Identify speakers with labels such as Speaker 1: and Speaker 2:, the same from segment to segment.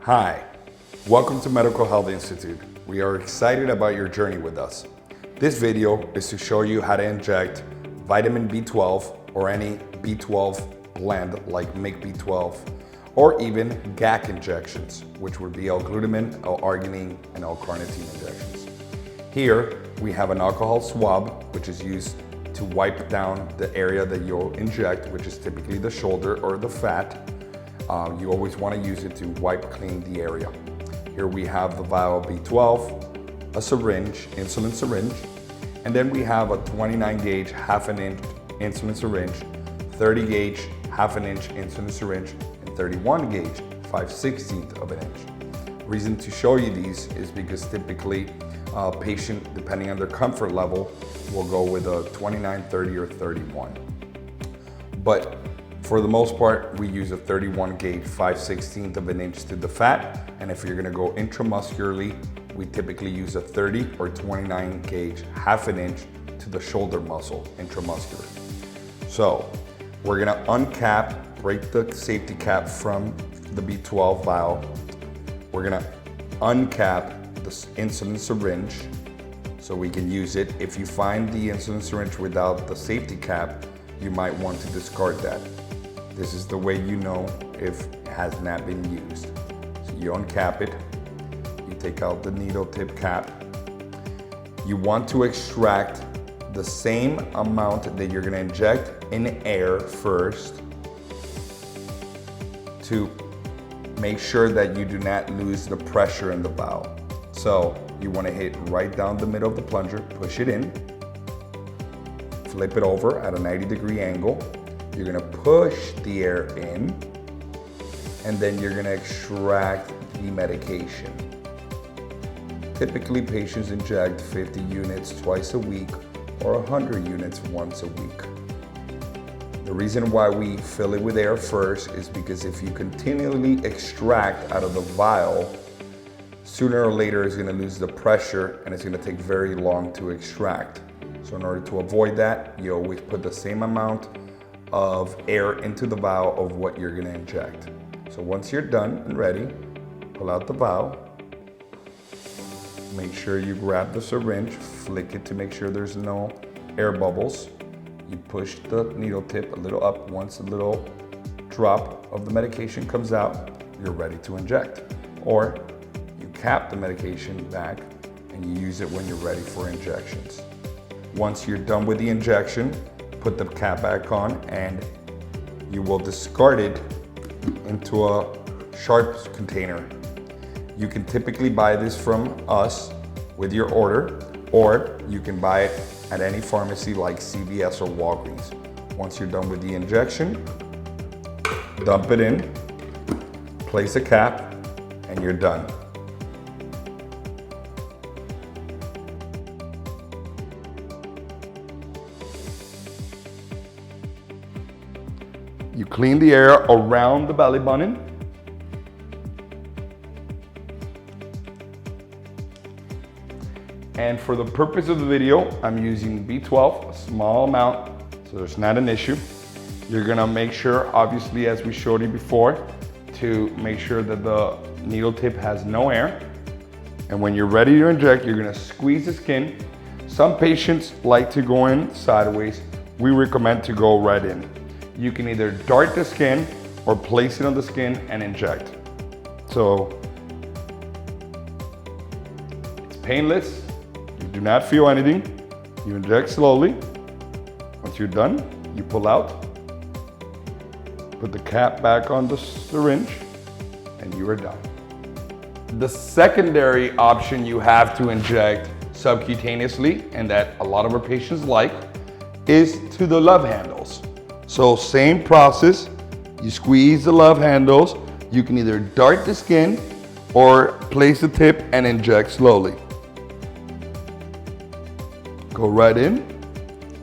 Speaker 1: Hi, welcome to Medical Health Institute. We are excited about your journey with us. This video is to show you how to inject vitamin B12 or any B12 blend like MIC B12 or even GAC injections, which would be L-glutamine, L-arginine, and L-carnitine injections. Here we have an alcohol swab, which is used to wipe down the area that you'll inject, which is typically the shoulder or the fat. You always want to use it to wipe clean the area. Here we have the vial B12, a syringe, insulin syringe, and then we have a 29 gauge half an inch insulin syringe, 30 gauge half an inch insulin syringe, and 31 gauge 5/16 of an inch. Reason to show you these is because typically a patient, depending on their comfort level, will go with a 29, 30, or 31. But for the most part, we use a 31 gauge 5/16 of an inch to the fat. And if you're gonna go intramuscularly, we typically use a 30 or 29 gauge half an inch to the shoulder muscle, intramuscular. So we're gonna uncap, break the safety cap from the B12 vial. We're gonna uncap the insulin syringe so we can use it. If you find the insulin syringe without the safety cap, you might want to discard that. This is the way you know if it has not been used. So you uncap it, you take out the needle tip cap. You want to extract the same amount that you're gonna inject in air first to make sure that you do not lose the pressure in the vial. So you wanna hit right down the middle of the plunger, push it in, flip it over at a 90-degree angle. You're gonna push the air in, and then you're gonna extract the medication. Typically, patients inject 50 units twice a week or 100 units once a week. The reason why we fill it with air first is because if you continually extract out of the vial, sooner or later it's gonna lose the pressure and it's gonna take very long to extract. So in order to avoid that, you always put the same amount of air into the vial of what you're gonna inject. So once you're done and ready, pull out the vial. Make sure you grab the syringe, flick it to make sure there's no air bubbles. You push the needle tip a little up. Once a little drop of the medication comes out, you're ready to inject. Or you cap the medication back and you use it when you're ready for injections. Once you're done with the injection, put the cap back on and you will discard it into a sharps container. You can typically buy this from us with your order, or you can buy it at any pharmacy like CVS or Walgreens. Once you're done with the injection, dump it in, place a cap, and you're done. You clean the air around the belly button. And for the purpose of the video, I'm using B12, a small amount, so there's not an issue. You're gonna make sure, obviously, as we showed you before, to make sure that the needle tip has no air. And when you're ready to inject, you're gonna squeeze the skin. Some patients like to go in sideways. We recommend to go right in. You can either dart the skin or place it on the skin and inject. So it's painless. You do not feel anything. You inject slowly. Once you're done, you pull out, put the cap back on the syringe, and you are done. The secondary option you have to inject subcutaneously, and that a lot of our patients like, is to the love handles. So same process, you squeeze the love handles. You can either dart the skin or place the tip and inject slowly. Go right in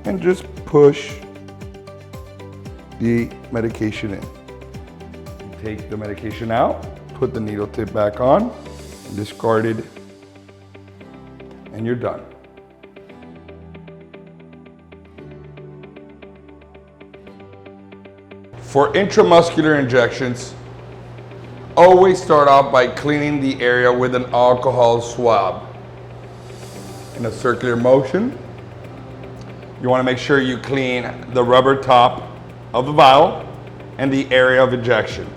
Speaker 1: and just push the medication in. You take the medication out, put the needle tip back on, discard it, and you're done. For intramuscular injections, always start off by cleaning the area with an alcohol swab. In a circular motion, you want to make sure you clean the rubber top of the vial and the area of injection.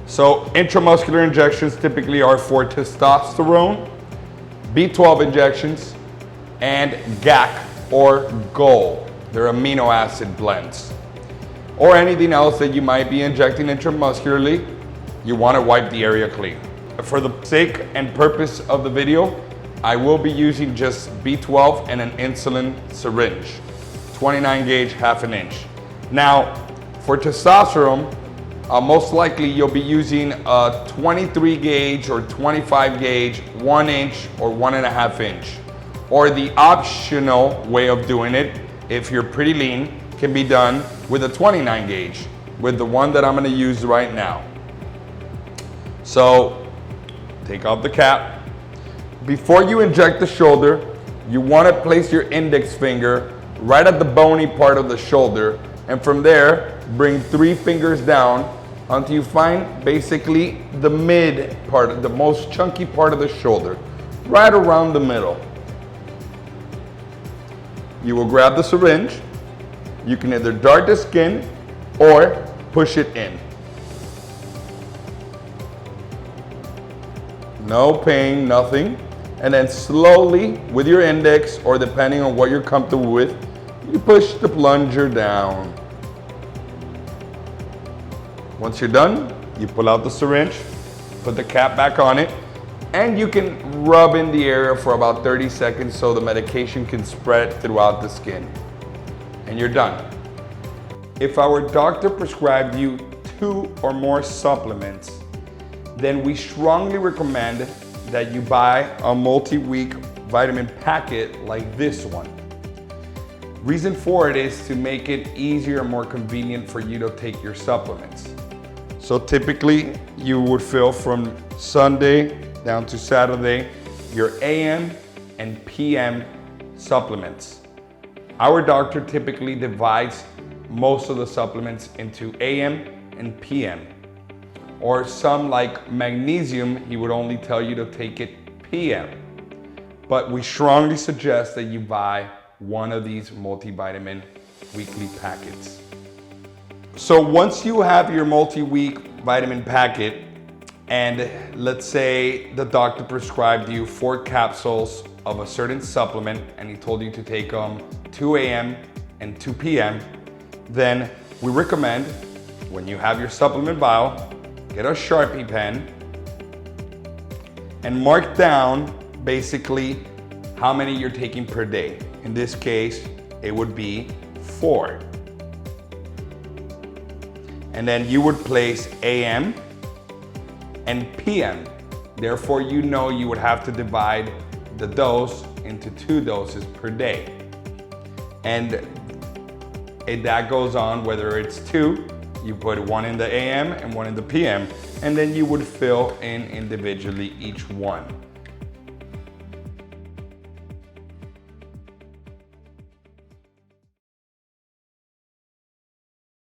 Speaker 1: So intramuscular injections typically are for testosterone, B12 injections, and GAC or GOL. They're amino acid blends. Or anything else that you might be injecting intramuscularly, you want to wipe the area clean. For the sake and purpose of the video, I will be using just B12 and an insulin syringe, 29 gauge, half an inch. Now, for testosterone, most likely you'll be using a 23 gauge or 25 gauge, 1 inch or 1.5 inch. Or the optional way of doing it, if you're pretty lean, can be done with a 29 gauge, with the one that I'm gonna use right now. So, take off the cap. Before you inject the shoulder, you want to place your index finger right at the bony part of the shoulder, and from there, bring 3 fingers down until you find basically the mid part, the most chunky part of the shoulder, right around the middle. You will grab the syringe. You can either dart the skin or push it in. No pain, nothing. And then slowly, with your index, or depending on what you're comfortable with, you push the plunger down. Once you're done, you pull out the syringe, put the cap back on it, and you can rub in the area for about 30 seconds so the medication can spread throughout the skin. And you're done. If our doctor prescribed you 2 or more supplements, then we strongly recommend that you buy a multi-week vitamin packet like this one. Reason for it is to make it easier and more convenient for you to take your supplements. So typically you would fill from Sunday down to Saturday your AM and PM supplements. Our doctor typically divides most of the supplements into AM and PM. Or some like magnesium, he would only tell you to take it PM. But we strongly suggest that you buy one of these multivitamin weekly packets. So once you have your multi-week vitamin packet, and let's say the doctor prescribed you 4 capsules of a certain supplement and he told you to take them 2 AM and 2 PM, then we recommend when you have your supplement vial, get a Sharpie pen and mark down basically how many you're taking per day. In this case, it would be 4. And then you would place AM and PM. Therefore, you know you would have to divide the dose into 2 doses per day. And that goes on, whether it's 2, you put 1 in the AM and 1 in the PM, and then you would fill in individually each one.